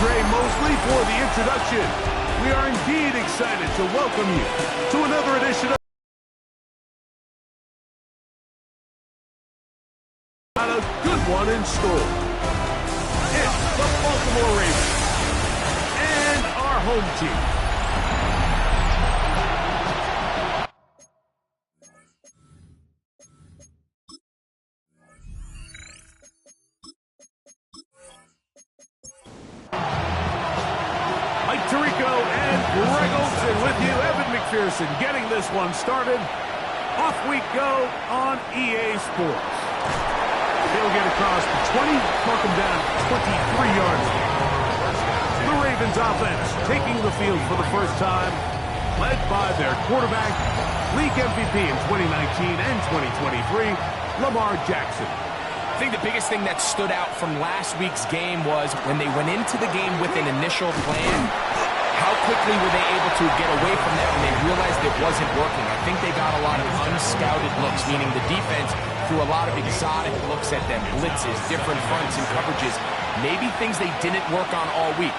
Ray Mosley for the introduction. We are indeed excited to welcome you to another edition of a good one in store. It's the Baltimore Ravens and our home team. With you, Evan McPherson, getting this one started. Off we go on EA Sports. They'll get across the 20, mark them down 23 yards. The Ravens offense taking the field for the first time, led by their quarterback, league MVP in 2019 and 2023, Lamar Jackson. I think the biggest thing that stood out from last week's game was when they went into the game with an initial plan, how quickly were they able to get away from that when they realized it wasn't working? I think they got a lot of unscouted looks, meaning the defense threw a lot of exotic looks at them, blitzes, different fronts and coverages, maybe things they didn't work on all week.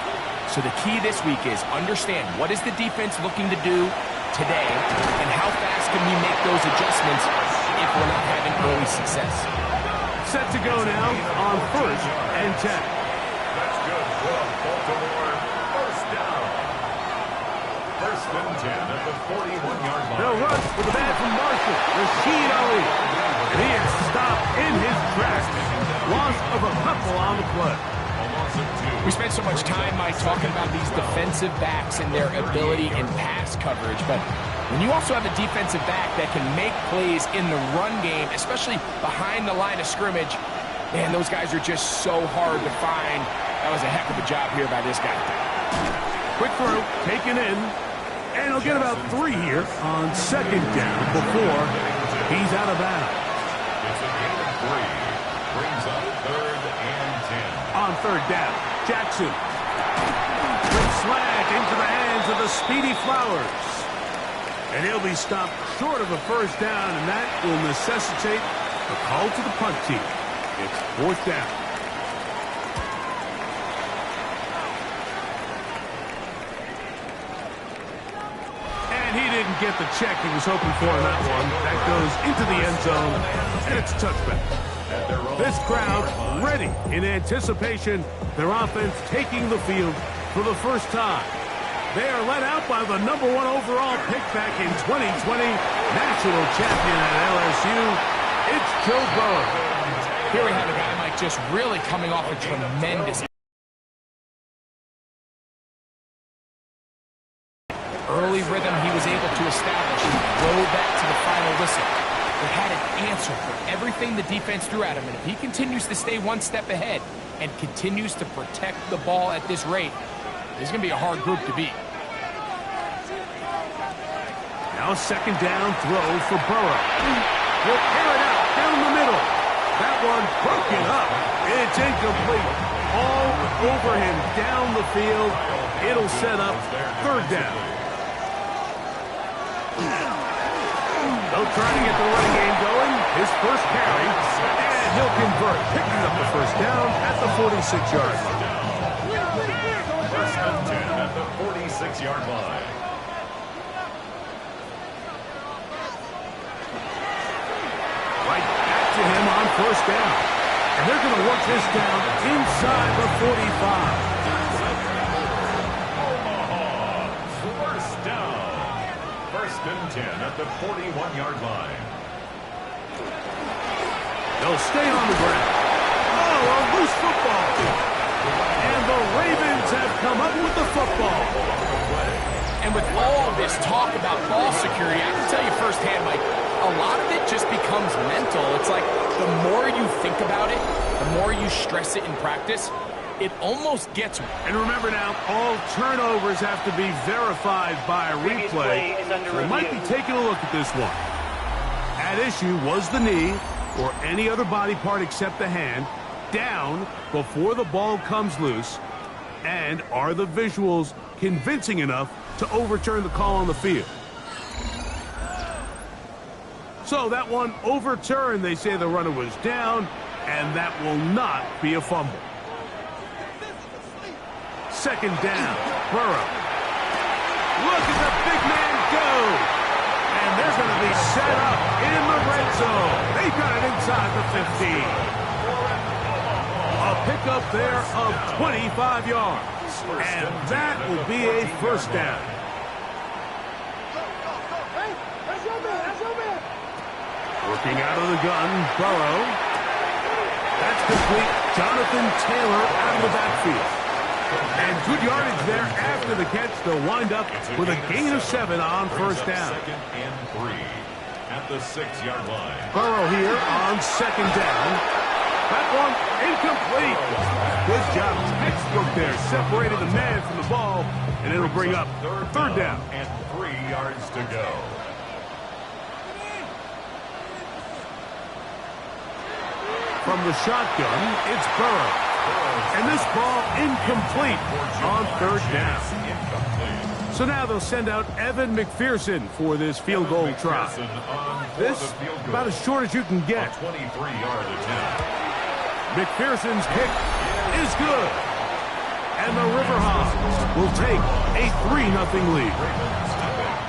So the key this week is understand what is the defense looking to do today and how fast can we make those adjustments if we're not having early success. Set to go now on 1st and 10. That's good for Baltimore. First down. First and 10 at the 41-yard line. They'll run with the ball from Marshall. Rashid Ali. And he is stopped in his tracks. Loss of a couple on the play. We spent so much time, Mike, talking about these defensive backs and their ability in pass coverage, but when you also have a defensive back that can make plays in the run game, especially behind the line of scrimmage, man, those guys are just so hard to find. That was a heck of a job here by this guy. Quick throw, taken in, and he'll get about 3 here on 2nd down before he's out of bounds. It's a gain of 3. Brings up 3rd and 10. On 3rd down, Jackson. Quick slant into the hands of the speedy Flowers. And he'll be stopped short of a first down, and that will necessitate a call to the punt team. It's 4th down. And he didn't get the check he was hoping for on that one. That goes into the end zone, and it's a touchback. This crowd ready in anticipation. Their offense taking the field for the first time. They are led out by the #1 overall pick back in 2020, national champion at LSU. It's Joe Burrow. Here we have a guy, Mike, just really coming off a tremendous early rhythm he was able to establish. Rode that to the final whistle. They had an answer for everything the defense threw at him, and if he continues to stay one step ahead and continues to protect the ball at this rate, this is going to be a hard group to beat. Now 2nd down throw for Burrow. He'll air it out down the middle. That one broken up. It's incomplete. All over him down the field. It'll set up 3rd down. They'll try to get the running game going. His first carry, and he'll convert, picking up the first down at the 46-yard line. First and 10 at the 46-yard line. Right back to him on 1st down. And they're going to work this down inside the 45. First down. First and 10 at the 41-yard line. They'll stay on the ground. Oh, a loose football. And the Ravens have come up with the football. And with all this talk about ball security, I can tell you firsthand, Mike, a lot of it just becomes mental. It's like the more you think about it, the more you stress it in practice, it almost gets... And remember now, all turnovers have to be verified by a replay. So we might be taking a look at this one. At issue was the knee, or any other body part except the hand, down before the ball comes loose. And are the visuals convincing enough to overturn the call on the field? So that one overturned. They say the runner was down, and that will not be a fumble. second down. Burrow. Look at the big man go. And they're going to be set up in the red zone. They've got it inside the 15. A pickup there of 25 yards. And that will be a first down. Working out of the gun, Burrow. That's complete. Jonathan Taylor out of the backfield. And good yardage there after the catch. They'll wind up with a gain of 7 on first down. Second and 3 at the 6-yard line. Burrow here on second down. That one incomplete. Good job. Textbook there. Separated the man from the ball. And it'll bring up third down. And 3 yards to go. From the shotgun, it's Burrow. And this ball incomplete on third down. So now they'll send out Evan McPherson for this field goal try. This about as short as you can get. 23-yard attempt. McPherson's kick is good. And the River Hogs will take a 3-0 lead.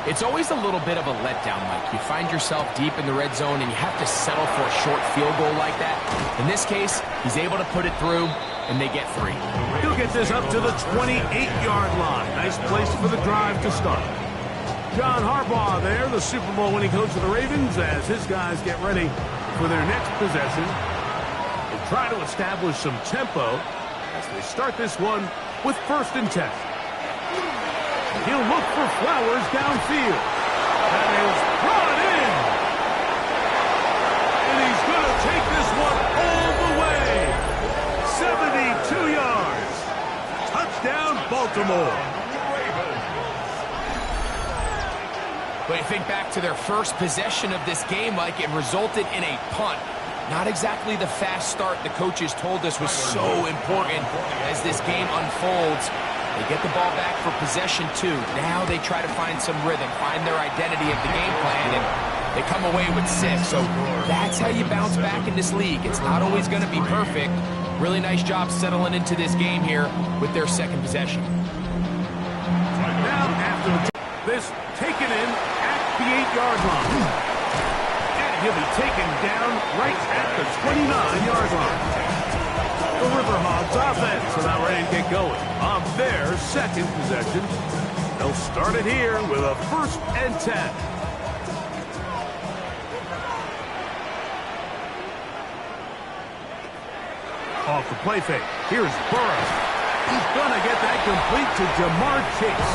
It's always a little bit of a letdown, Mike. You find yourself deep in the red zone and you have to settle for a short field goal like that. In this case, he's able to put it through, and they get 3. He'll get this up to the 28-yard line. Nice place for the drive to start. John Harbaugh there, the Super Bowl winning coach of the Ravens, as his guys get ready for their next possession. They'll try to establish some tempo as they start this one with 1st and 10. He'll look for Flowers downfield. That is brought in. And he's going to take this one all the way. 72 yards. Touchdown, Baltimore. But you think back to their first possession of this game, Mike, it resulted in a punt. Not exactly the fast start the coaches told us was so important as this game unfolds. They get the ball back for possession 2. Now they try to find some rhythm, find their identity of the game plan, and they come away with 6. So that's how you bounce back in this league. It's not always going to be perfect. Really nice job settling into this game here with their second possession. Now after this taken in at the 8-yard line. And he'll be taken down right at the 29-yard line. The River Hogs offense are now ready to get going on their second possession. They'll start it here with a 1st and 10. Off the play fake. Here's Burrow. He's going to get that complete to Jamar Chase.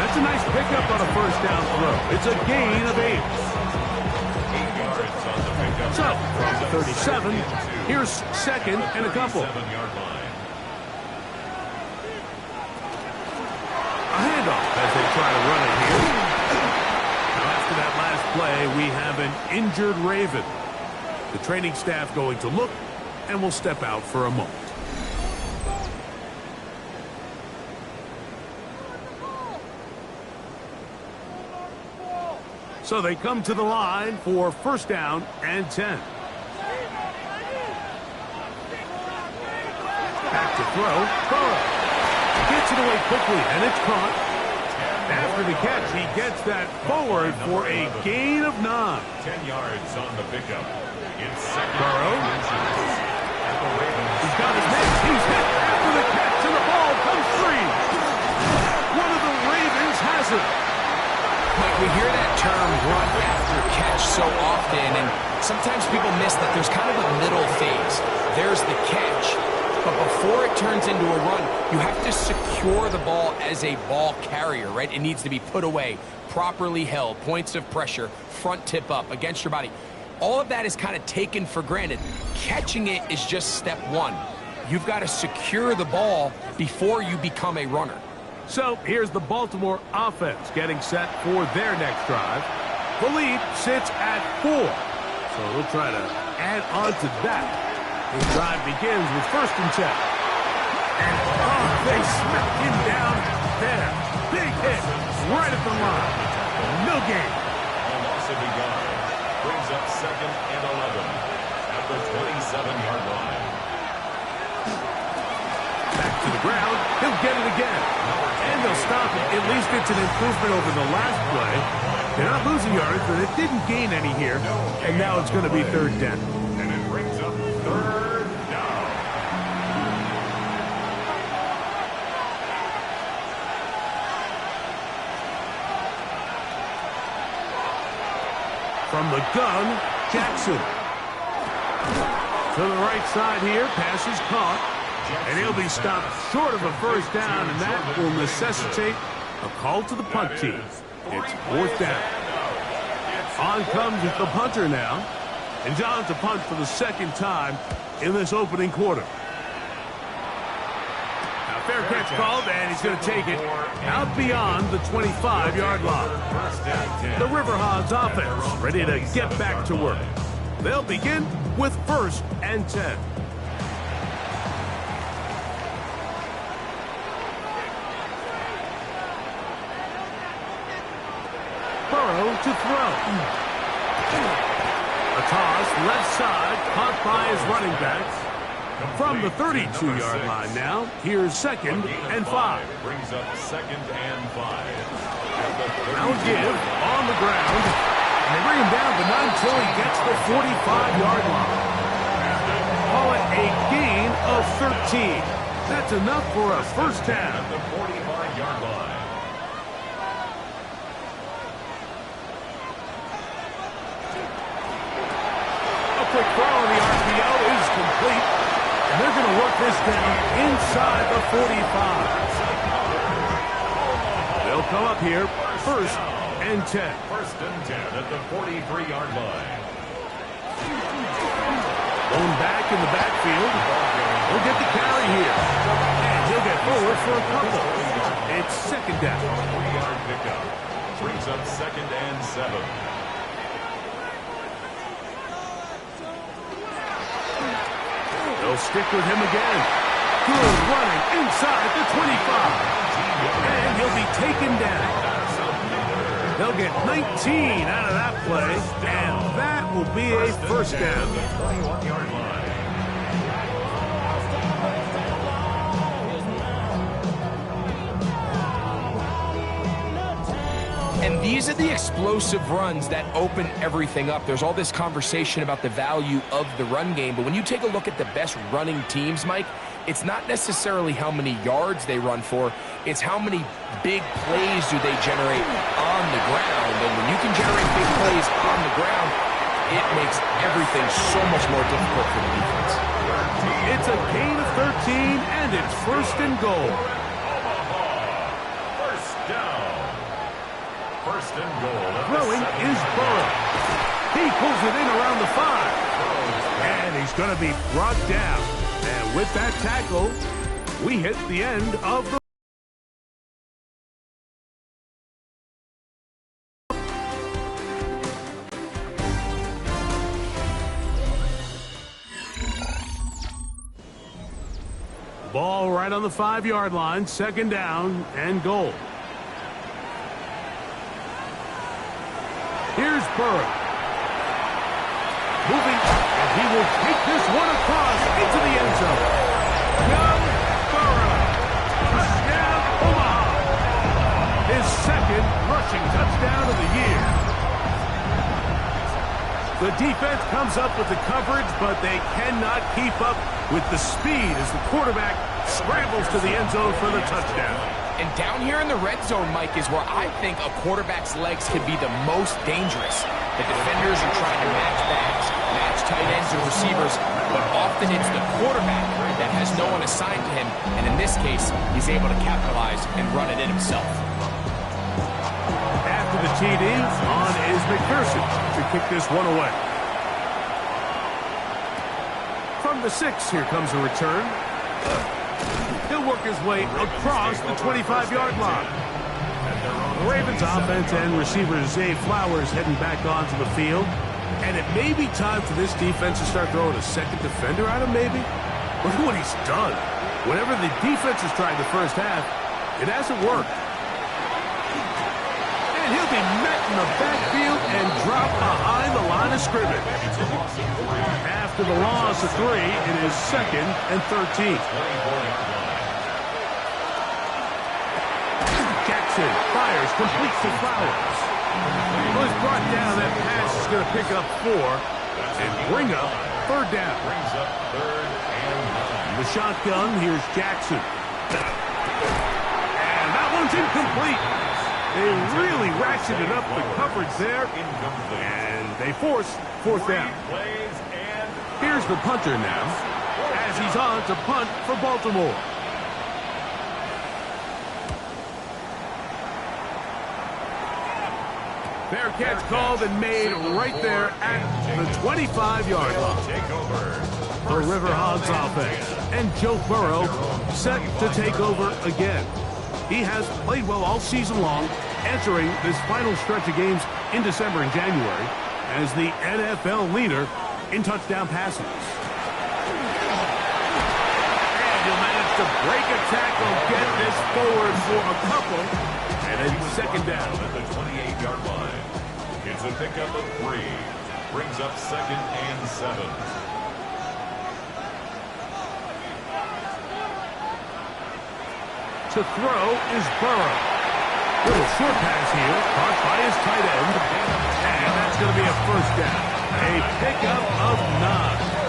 That's a nice pickup on a 1st down throw. It's a gain of 8. 8 yards on the pickup. So, from the 37, here's 2nd and a couple. 7-yard line. A handoff as they try to run it here. Now after that last play, we have an injured Raven. The training staff going to look, and will step out for a moment. So they come to the line for 1st down and 10. Back to throw. Burrow gets it away quickly, and it's caught. After the catch, he gets that forward for a gain of 9. 10 yards on the pickup. It's 2nd. Burrow. He's got his man. He's hit after the catch, and the ball comes free. One of the Ravens has it. Mike, we hear that term run after catch so often, and sometimes people miss that there's kind of a middle phase. There's the catch, but before it turns into a run, you have to secure the ball as a ball carrier, right? It needs to be put away, properly held, points of pressure, front tip up against your body. All of that is kind of taken for granted. Catching it is just step 1. You've got to secure the ball before you become a runner. So here's the Baltimore offense getting set for their next drive. The lead sits at 4. So they'll try to add on to that. This drive begins with 1st and 10. And they smacked him down there. Big hit right at the line. No gain. A loss of a yard. Brings up 2nd and 11 at the 27-yard line. Back to the ground. He'll they'll get it again. And they'll stop it. At least it's an improvement over the last play. They're not losing yards, but it didn't gain any here. And now it's going to be 3rd down. And it brings up 3rd down. From the gun, Jackson. To the right side here, pass is caught. And he'll be stopped short of a 1st down, and that will necessitate a call to the punt team. It's 4th down. On comes the punter now. And John's to punt for the 2nd time in this opening quarter. Now, fair catch called, and he's going to take it out beyond the 25-yard line. The River Hogs offense ready to get back to work. They'll begin with 1st and 10. Burrow to throw. A toss, left side, caught by his running backs. From the 32-yard line now, here's 2nd and 5. Brings up 2nd and 5. Now give on the ground. And they bring him down, but not until he gets the 45-yard line. Call it a gain of 13. That's enough for a 1st down. At the 45-yard line. Quick throw on the RPO is complete. And they're going to work this down inside the 45. They'll come up here 1st and 10. 1st and 10 at the 43-yard line. Going back in the backfield. He'll get the carry here. And he'll get forward for a couple. It's 2nd down. 3-yard pickup. Brings up 2nd and 7. They'll stick with him again. Good running inside the 25. And he'll be taken down. They'll get 19 out of that play, and that will be a 1st down. 21-yard line. And these are the explosive runs that open everything up. There's all this conversation about the value of the run game, but when you take a look at the best running teams, Mike, it's not necessarily how many yards they run for, it's how many big plays do they generate on the ground. And when you can generate big plays on the ground, it makes everything so much more difficult for the defense. It's a gain of 13, and it's 1st and goal. 1st down. 1st and goal. Throwing is Burrow. He pulls it in around the 5. And he's going to be brought down. And with that tackle, we hit the end of the... Ball right on the 5-yard line, 2nd down and goal. Here's Burrow. Moving, and he will take this one across into the end zone. Young Burrow. Touchdown, Omaha. His 2nd rushing touchdown of the year. The defense comes up with the coverage, but they cannot keep up with the speed as the quarterback scrambles to the end zone for the touchdown. And down here in the red zone, Mike, is where I think a quarterback's legs can be the most dangerous. The defenders are trying to match backs, match tight ends and receivers, but often it's the quarterback that has no one assigned to him, and in this case, he's able to capitalize and run it in himself. After the TD, on is McPherson to kick this one away. From the 6, here comes a return. He'll work his way across the 25-yard line. The Ravens offense and receiver Zay Flowers heading back onto the field. And it may be time for this defense to start throwing a 2nd defender at him, maybe. Look at what he's done. Whenever the defense has tried the 1st half, it hasn't worked. And he'll be met in the backfield and dropped behind the line of scrimmage. After the loss of 3, it is 2nd and 13. Jackson fires complete to Flowers. Was brought down. That pass is going to pick up 4 and bring up third down. Brings up third and 9. The shotgun, here's Jackson. And that one's incomplete. They really ratcheted up the coverage there. And they force fourth down. Here's the punter now, as he's on to punt for Baltimore. Fair catch called and made right there at the 25-yard line. The River Hogs offense. And Joe Burrow set to take over again. He has played well all season long, entering this final stretch of games in December and January as the NFL leader in touchdown passes. And he'll manage to break a tackle, get this forward for a couple, and then second down. At the 28-yard line. It's a pickup of 3. Brings up second and 7. To throw is Burrow. Little short pass here, caught by his tight end. And that's going to be a first down. A pickup of 9.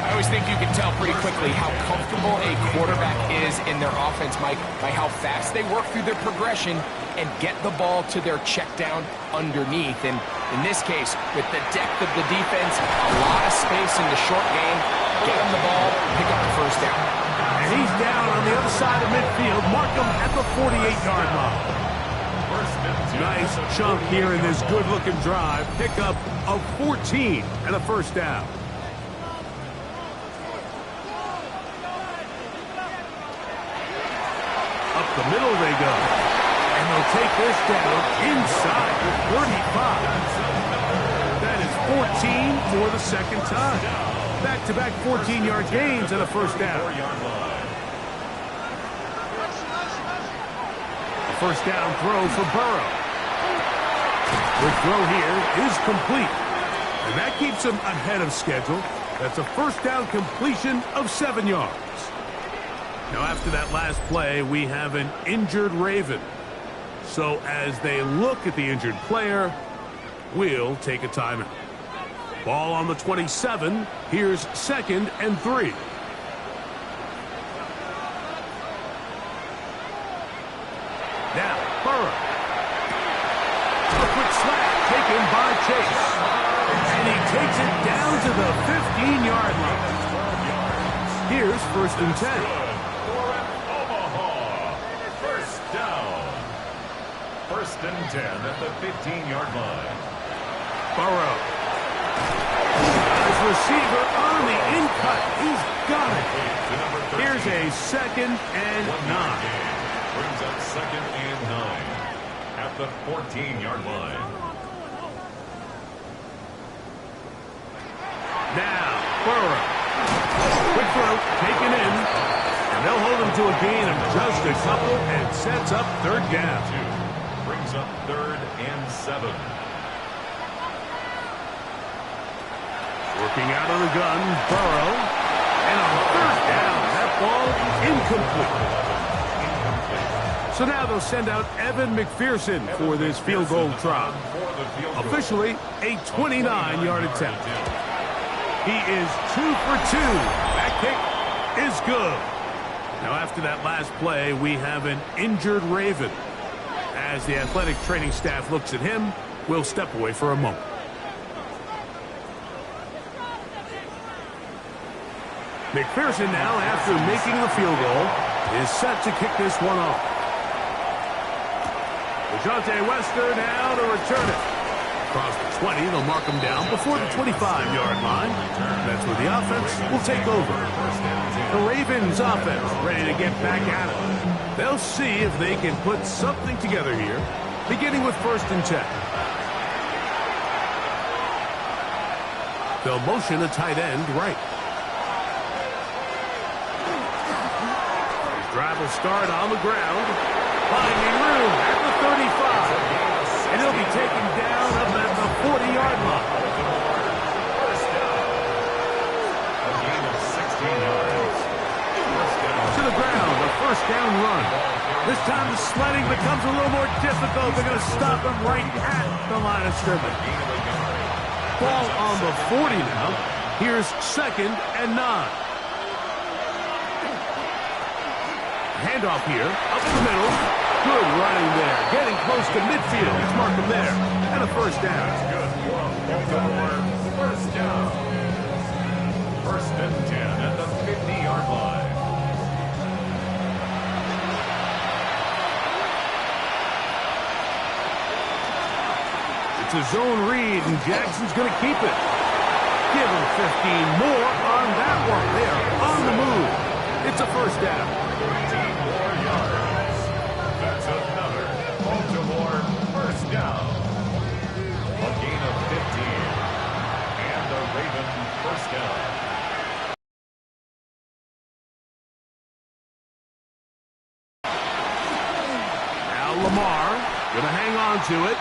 I always think you can tell pretty quickly how comfortable a quarterback is in their offense, Mike, by how fast they work through their progression and get the ball to their check down underneath. And in this case, with the depth of the defense, a lot of space in the short game, get him the ball, pick up the first down. And he's down on the other side of midfield. Mark him at the 48-yard line. Nice chunk here in this good-looking drive. Pickup of 14 and a first down. Up the middle they go. And they'll take this down inside the 35. That is 14 for the second time. Back-to-back 14-yard gains and a first down. A first down throw for Burrow. The throw here is complete. And that keeps him ahead of schedule. That's a first down completion of 7 yards. Now, after that last play, we have an injured Raven. So as they look at the injured player, we'll take a timeout. Ball on the 27. Here's second and 3. Now, Burrow. A quick slap taken by Chase. And he takes it down to the 15-yard line. Here's first and 10. First and 10 at the 15-yard line. Burrow. His receiver on the in-cut. He's got it. Here's a second and 9. Brings up second and 9 at the 14-yard line. Now, Burrow. Quick throw, taken in. And they'll hold him to a gain of just a couple and sets up third down. Brings up third and 7. Working out of the gun, Burrow. And on third down, that ball incomplete. So now they'll send out Evan McPherson for this field goal try. Officially a 29-yard attempt. He is 2 for 2. That kick is good. Now after that last play, we have an injured Raven. As the athletic training staff looks at him, we'll step away for a moment. McPherson now, after making the field goal, is set to kick this one off. DeJounte Wester now to return it. Across the 20, they'll mark him down before the 25-yard line. That's where the offense will take over. The Ravens offense ready to get back at it. They'll see if they can put something together here, beginning with first and 10. They'll motion a tight end right. His drive will start on the ground, finding room at the 35. And he'll be taken down up at the 40-yard line. A gain of 16 yards. To the ground, a first down run. The This time the sledding becomes a little more difficult. They're going to stop him right at the line of scrimmage. Ball on the 40 now. Here's 2nd and 9. Handoff here, up in the middle. Good running there. Getting close to midfield. Let's mark him there. And a first down. Good. First down. 1st and 10 at the 50-yard line. It's a zone read, and Jackson's going to keep it. Give him 15 more on that one. They are on the move. It's a first down. 15 more yards. That's another Baltimore first down. A gain of 15. And the Raven first down. Now Lamar going to hang on to it.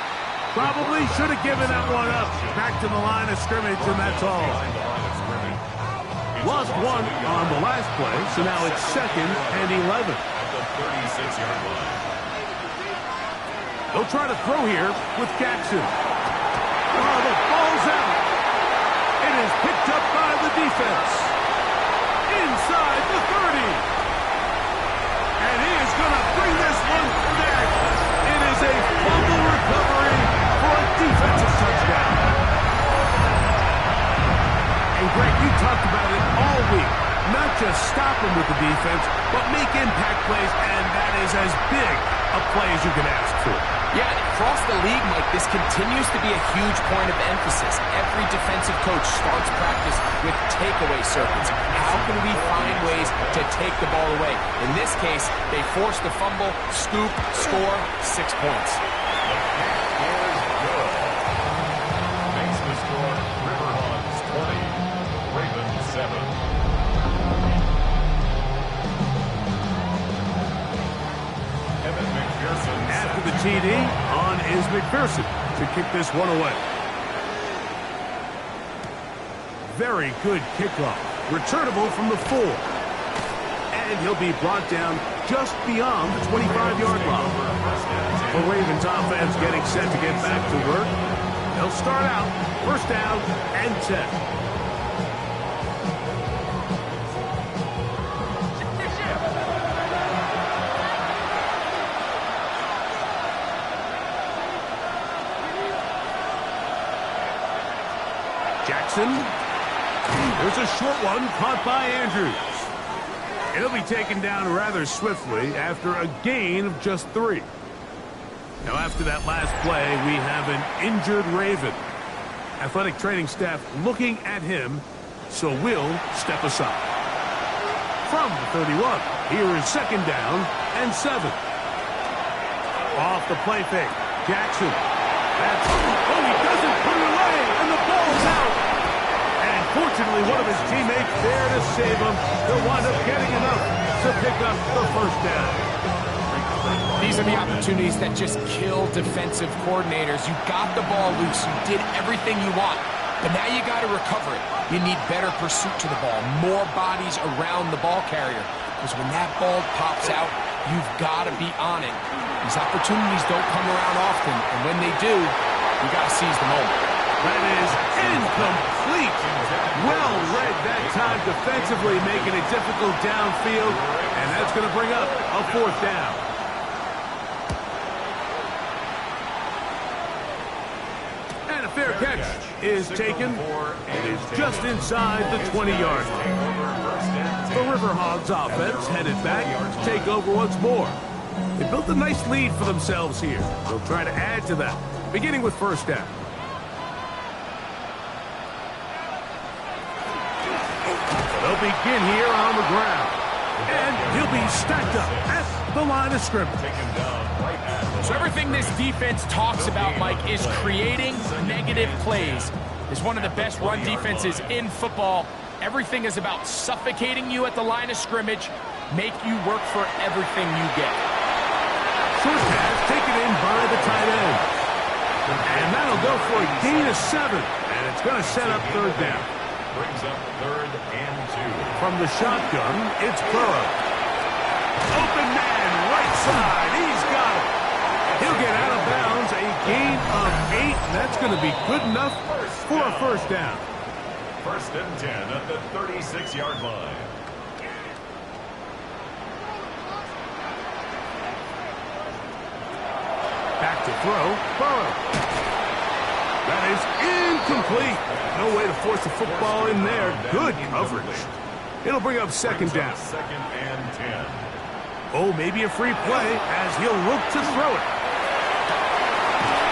Probably should have given that one up. Back to the line of scrimmage, and that's all. Lost one on the last play, so now it's 2nd and 11. At the 36-yard line. They'll try to throw here with Jackson. Oh, the ball's out. It is picked up by the defense. Inside the 30. And he is going to bring this one back. It is a fumble recovery for a defensive touchdown. And Greg, you talked about it all week. Not just stop him with the defense, but make impact plays, and that is as big a play as you can ask for. Yeah, across the league, Mike, this continues to be a huge point of emphasis. Every defensive coach starts practice with takeaway circuits. How can we find ways to take the ball away? In this case, they forced the fumble, scoop, score, 6 points. The kick is good. Makes the score River Hogs 20, Ravens 7. After the TD, on is McPherson to kick this one away. Very good kickoff. Returnable from the 4. And he'll be brought down just beyond the 25-yard line. The Ravens offense getting set to get back to work. They'll start out first down and 10. Jackson. There's a short one caught by Andrews. It'll be taken down rather swiftly after a gain of just 3. Now after that last play, we have an injured Raven. Athletic training staff looking at him, so we'll step aside. From the 31, here is 2nd down and 7. Off the play fake, Jackson. That's, oh, he doesn't put it away, and the ball's out. And fortunately, one of his teammates there to save him. He'll wind up getting enough to pick up the first down. These are the opportunities that just kill defensive coordinators. You got the ball loose. You did everything you want. But now you got to recover it. You need better pursuit to the ball, more bodies around the ball carrier. Because when that ball pops out, you've got to be on it. These opportunities don't come around often, and when they do, you got to seize the moment. That is incomplete. Well read that time defensively, making it difficult downfield, and that's going to bring up a 4th down. And a fair catch is taken. It is just inside the 20-yard line. The River Hogs offense headed back to take over once more. They built a nice lead for themselves here. They'll try to add to that, beginning with first down. They'll begin here on the ground. And he'll be stacked up at the line of scrimmage. So everything this defense talks about, Mike, is creating negative plays. It's one of the best run defenses in football. Everything is about suffocating you at the line of scrimmage, make you work for everything you get. Short pass taken in by the tight end. And that'll go for a gain of 7. And it's going to set up 3rd down. Brings up 3rd and 2. From the shotgun, it's Burrow. Open man, right side. He's got it. He'll get out of bounds. A gain of 8. That's going to be good enough for a first down. 1st and 10 at the 36-yard line. Back to throw. Burrow. That is incomplete. No way to force the football in there. Good coverage. It'll bring up 2nd down. 2nd and 10. Oh, maybe a free play as he'll look to throw it.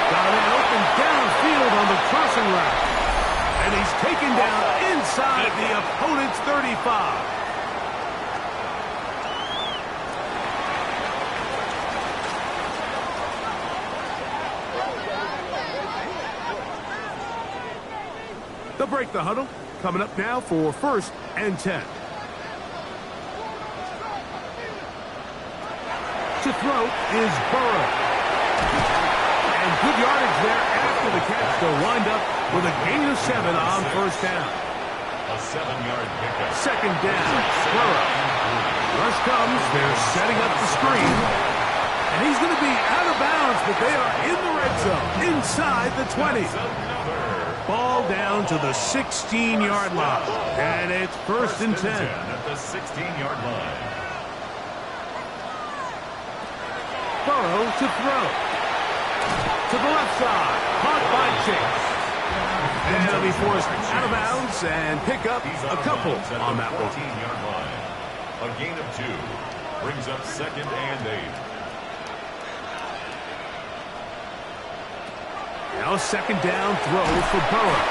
Got it open downfield on the crossing route. And he's taken down inside the opponent's 35. They'll break the huddle. Coming up now for 1st and 10. To throw is Burrow. And good yardage there after the catch. They'll wind up with a gain of 7 on 1st down. A 7-yard pickup. 2nd down. Burrow. Rush comes. They're setting up the screen. And he's going to be out of bounds, but they are in the red zone. Inside the 20. Ball down to the 16-yard line. And it's 1st and 10. At the 16-yard line. Burrow to throw. To the left side. Caught by Chase. And he'll be forced out of bounds and pick up a couple on that one. 14-yard line. A gain of 2. Brings up 2nd and 8. Now 2nd down throw for Burrow.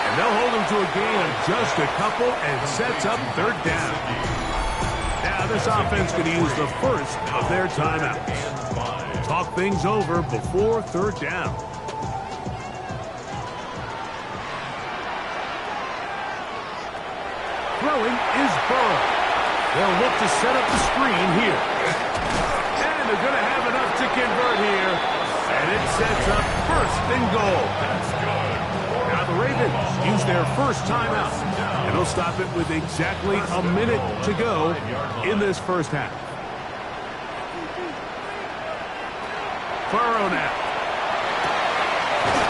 And they'll hold him to a gain of just a couple and sets up 3rd down. Now this offense could use the first of their timeouts. Talk things over before 3rd down. Throwing is Burrow. They'll look to set up the screen here. And they're going to have enough to convert here. And it sets up 1st and goal. That's good. Now the Ravens use their first timeout. And they'll stop it with exactly a minute to go in this first half. Burrow now.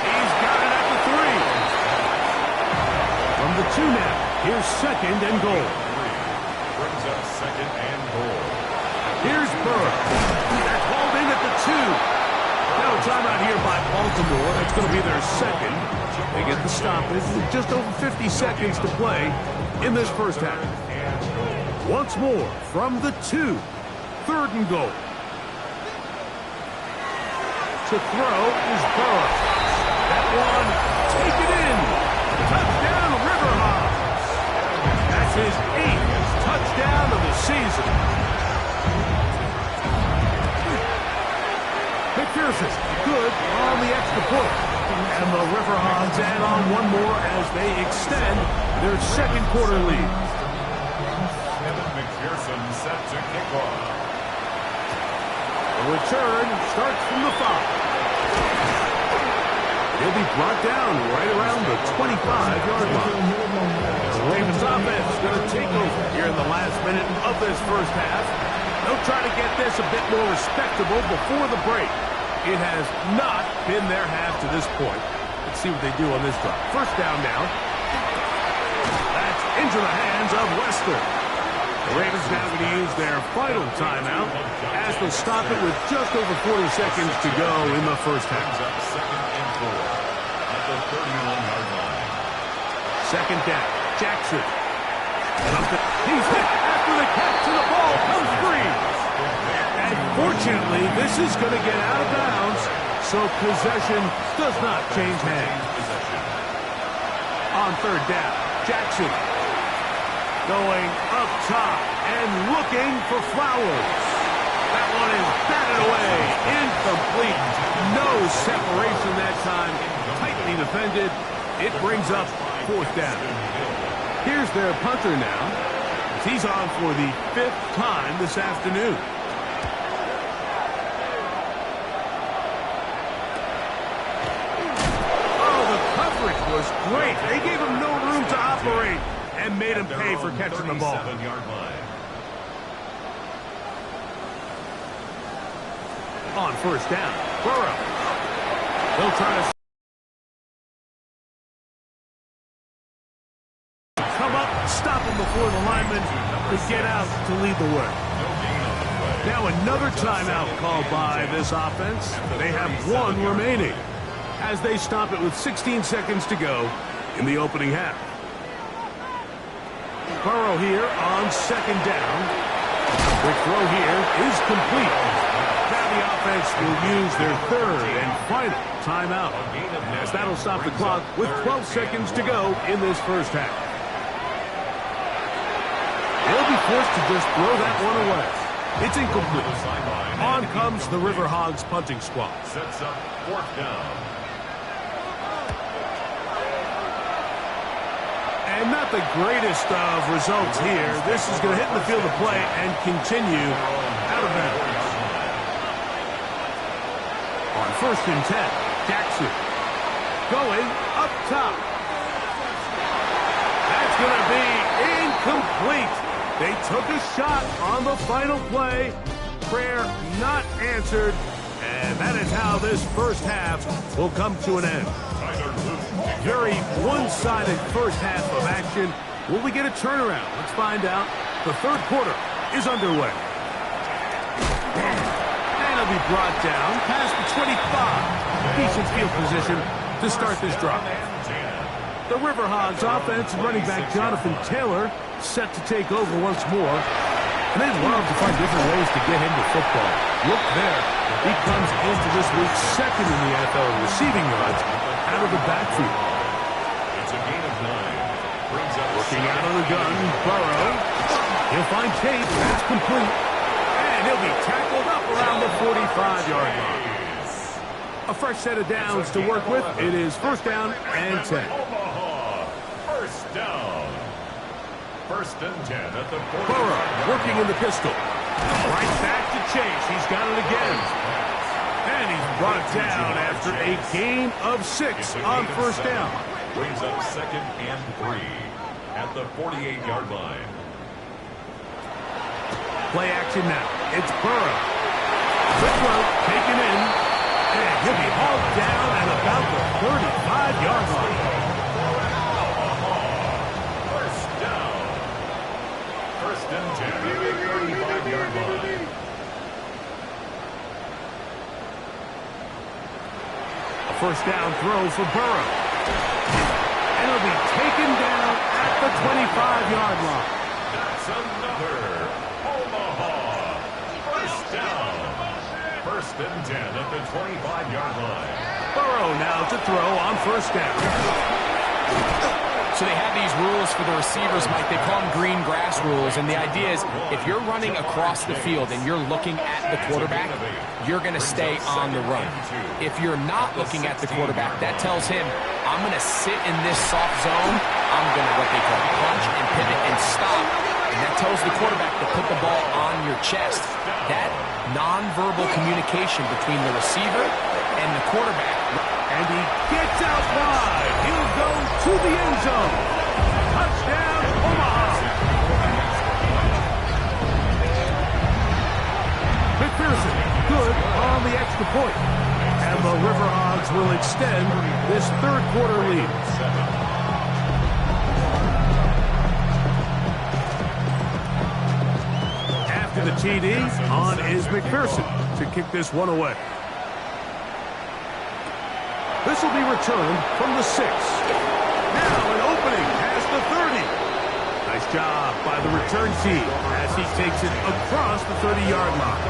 He's got it at the 3. From the 2 now, here's 2nd and goal. Brings up 2nd and goal. Here's Burrow. They're called in at the 2. Now timeout here by Baltimore. That's going to be their 2nd. They get the stoppage with just over 50 seconds to play in this first half. Once more from the 2. 3rd and goal. To throw is Burrow. That one, take it in. Touchdown, River Hogs. That's his 8th touchdown of the season. McPherson, good on the extra point. And the River Hogs add on one more as they extend their 2nd quarter lead. Evan McPherson set to kick off. The return starts from the 5. He'll be brought down right around the 25-yard line. The Ravens offense is going to take over here in the last minute of this first half. They'll try to get this a bit more respectable before the break. It has not been their half to this point. Let's see what they do on this drive. 1st down now. That's into the hands of Wester. The Ravens now going to use their final timeout as they stop it with just over 40 seconds to go in the first half. 2nd and 4 at the 31-yard line. 2nd down. Jackson. He's hit after the catch and the ball comes free. And fortunately, this is going to get out of bounds, so possession does not change hands. On 3rd down, Jackson going up top and looking for Flowers. That one is batted away, incomplete. No separation that time, tightly defended. It brings up 4th down. Here's their punter now, as he's on for the 5th time this afternoon. Was great. They gave him no room to operate and made him pay for catching the ball. 37-yard line. on first down. Burrow. They'll try to come up, stop him before the lineman could get out to lead the way. Now another timeout called by this offense. They have one remaining as they stop it with 16 seconds to go in the opening half. Burrow here on second down. The throw here is complete. Now the offense will use their third and final timeout, as that'll stop the clock with 12 seconds to go in this first half. They'll be forced to just throw that one away. It's incomplete. On comes the River Hogs punting squad. Sets up fourth down. And not the greatest of results here. This is going to hit in the field of play and continue out of bounds. On first and 10, Jackson going up top. That's going to be incomplete. They took a shot on the final play. Prayer not answered. And that is how this first half will come to an end. Very one-sided first half of action. Will we get a turnaround? Let's find out. The third quarter is underway. And it'll be brought down past the 25. Decent field position to start this drive. The River Hogs offense and running back Jonathan Taylor set to take over once more. And they'd love to find different ways to get him to football. Look there. He comes into this week second in the NFL in receiving yards out of the backfield. It's a gain of 9. Brings up Working out of the gun, Burrow. He'll find Tate. That's complete. And he'll be tackled up around the 45-yard line. A fresh set of downs to work with. It is first down and 10. First down. First and 10 at the 40. Burrow working in the pistol. Right back to Chase. He's got it again. And he's brought down after a gain of 6 on first down. Brings up second and 3 at the 48-yard line. Play action now. It's Burrow. Quick route taken in. And he'll be hauled down at about the 35-yard line. First down. First and 10 at the 35-yard line. A first down throw for Burrow. And he'll be taken down at the 25-yard line. That's another Omaha. First down. First and 10 at the 25-yard line. Burrow now to throw on first down. So they have these rules for the receivers, Mike. They call them green grass rules. And the idea is if you're running across the field and you're looking at the quarterback, you're going to stay on the run. If you're not looking at the quarterback, that tells him, I'm going to sit in this soft zone. I'm going to what they call punch and pivot and stop. And that tells the quarterback to put the ball on your chest. That nonverbal communication between the receiver and the quarterback. And he gets out wide. He'll go to the end zone. Touchdown, Omaha. McPherson, good on the extra point. And the River Hogs will extend this third quarter lead. After the TD, on is McPherson to kick this one away. This will be returned from the 6. Now an opening past the 30. Nice job by the return team as he takes it across the 30-yard line.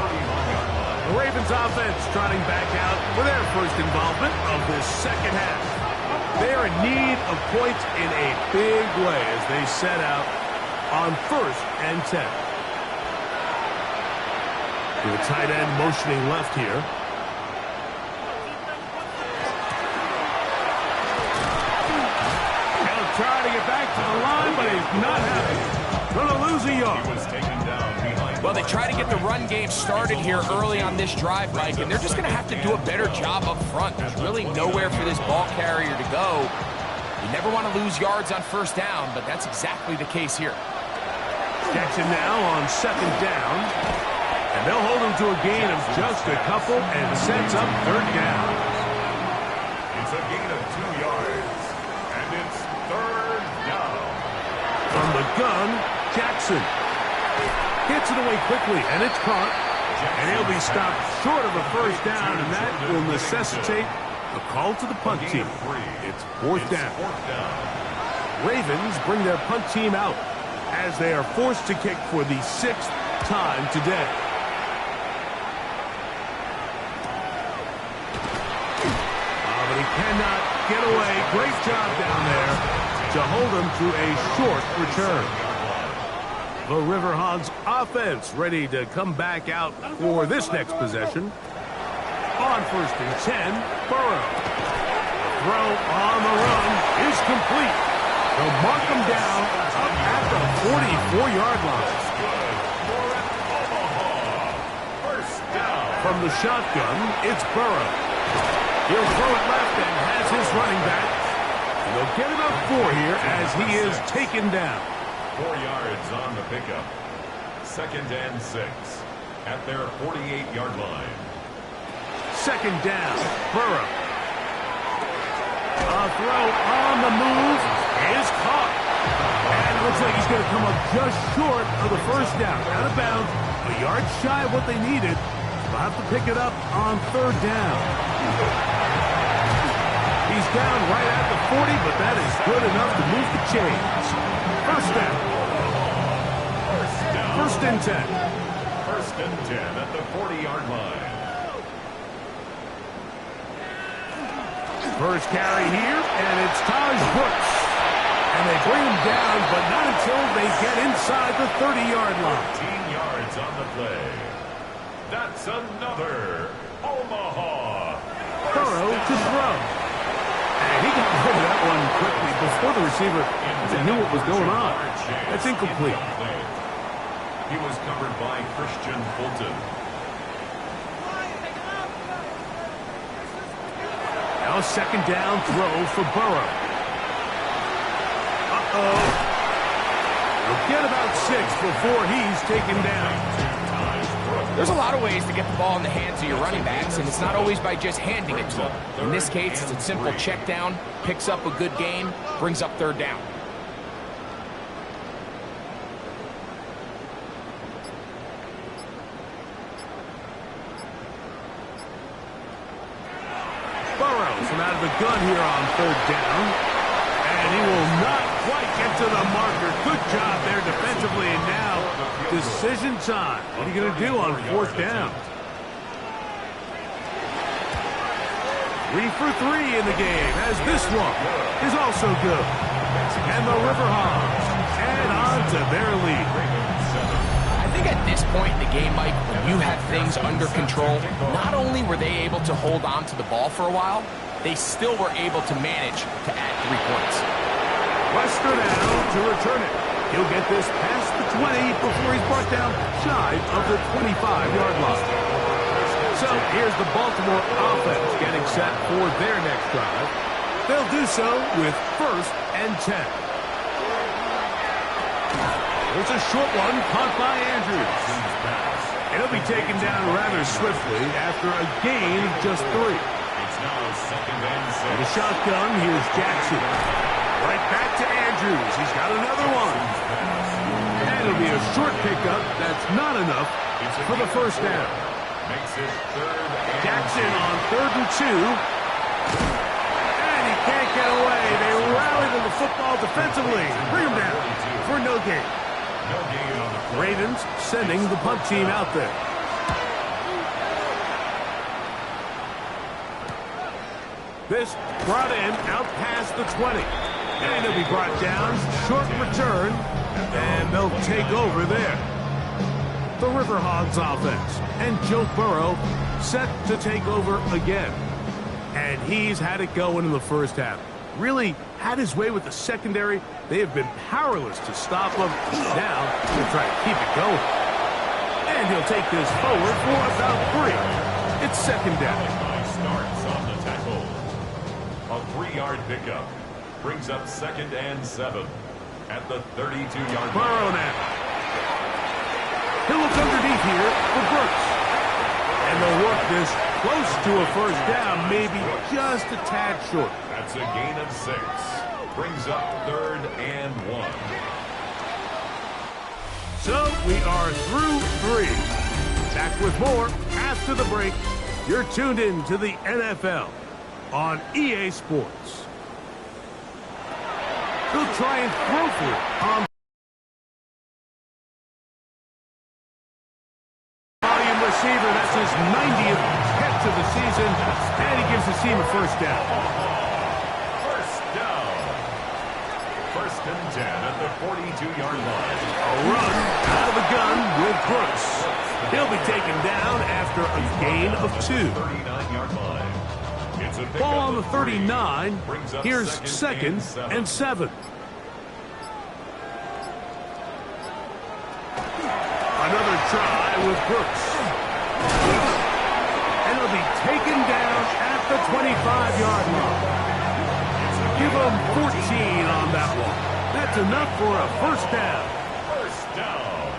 The Ravens offense trotting back out for their first involvement of this second half. They are in need of points in a big way as they set out on first and 10. The tight end motioning left here. Trying to get back to the line, but he's not happy. Going to lose a yard. He was taken down behind. Well, they try to get the run game started here early on this drive, Mike, and they're just going to have to do a better job up front. There's really nowhere for this ball carrier to go. You never want to lose yards on first down, but that's exactly the case here. Jackson now on second down. And they'll hold him to a gain of just a couple and sets up third down. It's a gain of 2 yards, and it's third down. From the gun, Jackson hits it away quickly, and it's caught. And he'll be stopped short of a first down, and that will necessitate a call to the punt team. It's fourth down. Ravens bring their punt team out as they are forced to kick for the 6th time today. But he cannot get away. Great job down there to hold him to a short return. The River Hogs offense ready to come back out for this next possession. On 1st and 10, Burrow. The throw on the run is complete. They'll mark him down up at the 44-yard line. From the shotgun, it's Burrow. He'll throw it left and has his running back. And they'll get about 4 here as he is taken down. 4 yards on the pickup. 2nd and 6 at their 48-yard line. 2nd down, Burrow. A throw on the move is caught. And it looks like he's going to come up just short of the first down. Out of bounds, a yard shy of what they needed. They'll have to pick it up on 3rd down. He's down right at the 40, but that is good enough to move the chains. First down. 1st and 10. 1st and 10 at the 40-yard line. First carry here, and it's Taj Brooks. And they bring him down, but not until they get inside the 30-yard line. 15 yards on the play. That's another Omaha. Burrow to throw. And he got rid of that one quickly before the receiver knew what was going on. That's incomplete. He was covered by Christian Fulton. Now 2nd down throw for Burrow. He'll get about 6 before he's taken down. There's a lot of ways to get the ball in the hands of your running backs, and it's not always by just handing it to them. In this case, it's a simple check down, picks up a good gain, brings up 3rd down. Burrow from out of the gun here on 3rd down. And he will not quite get to the marker. Good job there defensively, and now decision time. What are you going to do on 4th down? 3 for 3 in the game, as this one is also good. And the River Hogs add on to their lead. I think at this point in the game, Mike, when you have things under control, not only were they able to hold on to the ball for a while, they still were able to manage to add 3 points. Wester now to return it. He'll get this past the 20 before he's brought down shy of the 25-yard line. So here's the Baltimore offense getting set for their next drive. They'll do so with 1st and 10. It's a short one caught by Andrews. It'll be taken down rather swiftly after a gain of just 3. It's now 2nd and 6. And the shotgun, here's Jackson. Right back to Andrews. He's got another one. And it'll be a short pickup. That's not enough for the first down. Makes it 3rd and Jackson on 3rd and 2. And he can't get away. They rally to the football defensively. Bring him down for no gain. no gain on the play. Ravens sending the punt team out there. This brought in out past the 20. And he'll be brought down. Short return. And they'll take over there. The River Hogs offense. And Joe Burrow set to take over again. And he's had it going in the first half. Really had his way with the secondary. They have been powerless to stop him. Now he'll try to keep it going. And he'll take this forward for about 3. It's second down. Starts on the tackle. A 3-yard pickup brings up 2nd and 7 at the 32-yard line. Burrow now. He'll look underneath here for Brooks. And they'll work this close to a first down, maybe just a tad short. That's a gain of 6. Brings up 3rd and 1. So we are through 3. Back with more after the break. You're tuned in to the NFL on EA Sports. He'll try and throw for it on volume receiver. That's his 90th catch of the season, and he gives the team a first down. First down. 1st and 10 at the 42-yard line. A run out of the gun with Brooks. He'll be taken down after a gain of 2. 39-yard line. It's a Ball on the 39. Here's 2nd and 7. Another try with Brooks. And he'll be taken down at the 25-yard line. Give him 14 on that one. That's enough for a first down. First down.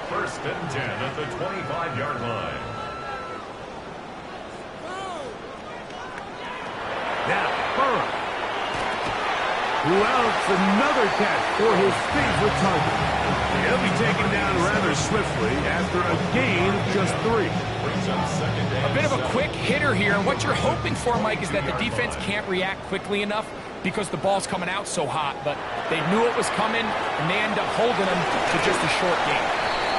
1st and 10 at the 25-yard line. Now, Burrow. Who else? Another catch for his favorite target. He'll be taken down rather swiftly after a gain of just 3. Brings up 2nd and A bit of a 7. quick hitter here, and what you're hoping for, Mike, is that the defense can't react quickly enough because the ball's coming out so hot, but they knew it was coming, and they end up holding them to just a short gain.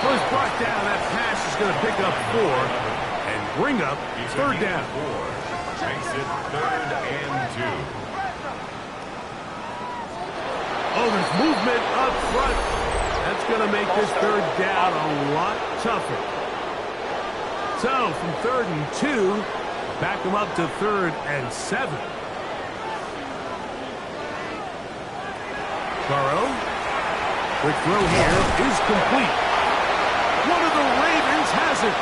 So he's brought down. That pass is going to pick up 4 and bring up 3rd down. 4. Makes it 3rd and 2. Oh, there's movement up front. That's going to make this 3rd down a lot tougher. So from 3rd and 2, back him up to 3rd and 7. Burrow. Quick throw here is complete. One of the Ravens has it.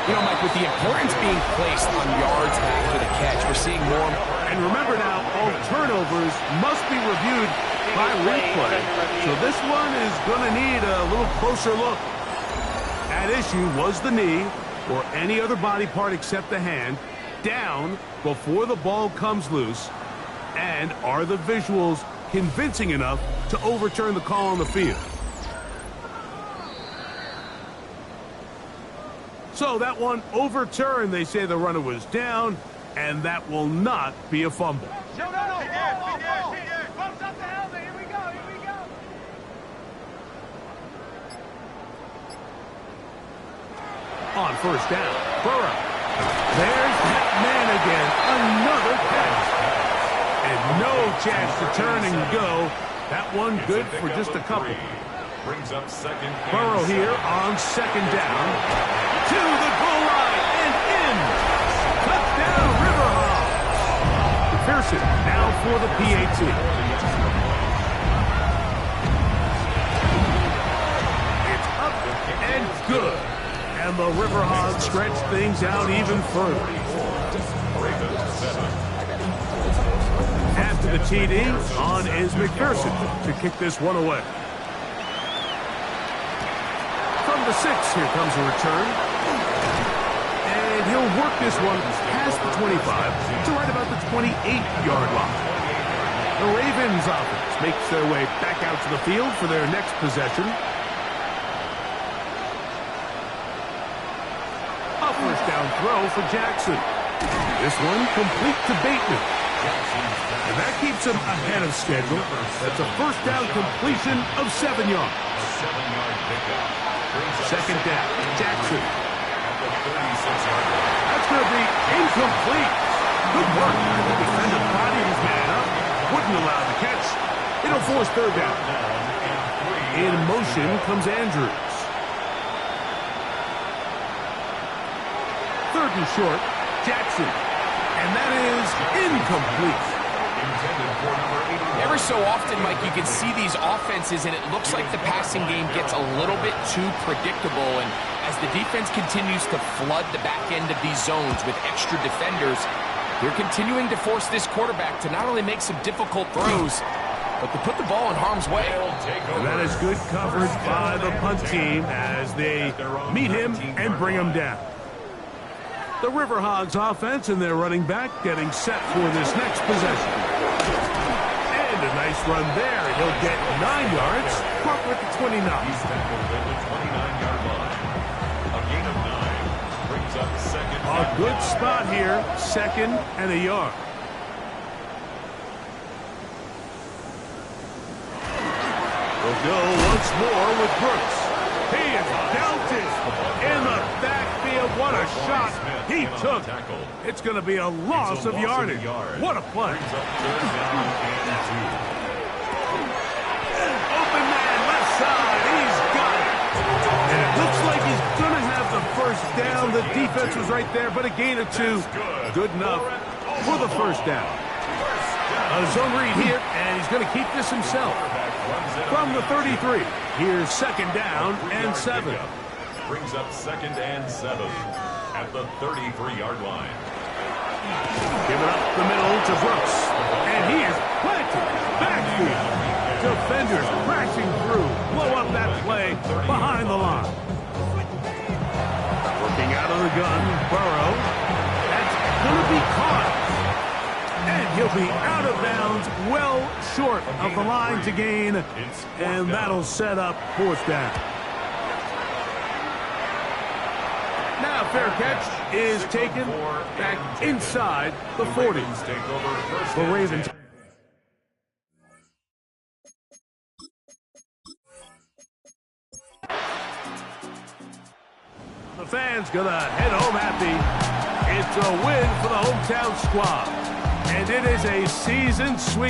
You know, Mike, with the importance being placed on yards after the catch, we're seeing more. And remember now, all turnovers must be reviewed by replay. So this one is going to need a little closer look. At issue was the knee, or any other body part except the hand, down before the ball comes loose. And are the visuals convincing enough to overturn the call on the field? So that one overturned. They say the runner was down, and that will not be a fumble. No. Bumps up the helmet. Here we go. On first down, Burrow. There's that man again. Another catch. And no chance to turn and go. That one good for just a couple. Brings up 2nd and Burrow 7. here on 2nd down. To the goal line and in. Touchdown, River Hogs. Pearson now for the PAT. It's up and good. And the River Hogs stretch things out even further. Ravens 7. After the TD, on is McPherson to kick this one away. From the 6, here comes a return. And he'll work this one past the 25 to right about the 28-yard line. The Ravens offense makes their way back out to the field for their next possession. A first down throw for Jackson. This one complete to Bateman. And that keeps him ahead of schedule. That's a first down completion of 7 yards. 7-yard pickup. 2nd down, Jackson. That's going to be incomplete. Good work. The defender bodied his man up. Wouldn't allow the catch. It'll force 3rd down. In motion comes Andrews. 3rd and short, Jackson. And that is incomplete. Every so often, Mike, you can see these offenses, and it looks like the passing game gets a little bit too predictable. And as the defense continues to flood the back end of these zones with extra defenders, they're continuing to force this quarterback to not only make some difficult throws, but to put the ball in harm's way. And that is good coverage by the punt team as they meet him and bring him down. The River Hogs offense and their running back getting set for this next possession. And a nice run there. He'll get 9 yards. Mark with the 29. He's tackled at the 29-yard line. A gain of 9 brings up second. A good spot here. 2nd and a yard. We'll go once more with Brooks. He is belted in the backfield. What a shot he took. It's going to be a loss of yardage. What a play. Open man, left side. He's got it. And it looks like he's going to have the first down. The defense was right there, but a gain of 2. Good enough for the first down. A zone read here, and he's going to keep this himself. From the 33, here's 2nd down and 7. Brings up 2nd and 7 at the 33-yard line. Give it up the middle to Brooks, and he is planted backfield. Defenders crashing through, blow up that play behind the line. Working out of the gun, Burrow. That's going to be caught. And he'll be out of bounds, well short of the line to gain, and that'll set up 4th down. Now fair catch is taken back inside the 40. The Ravens. The fans gonna head home happy. It's a win for the hometown squad. And it is a season sweep.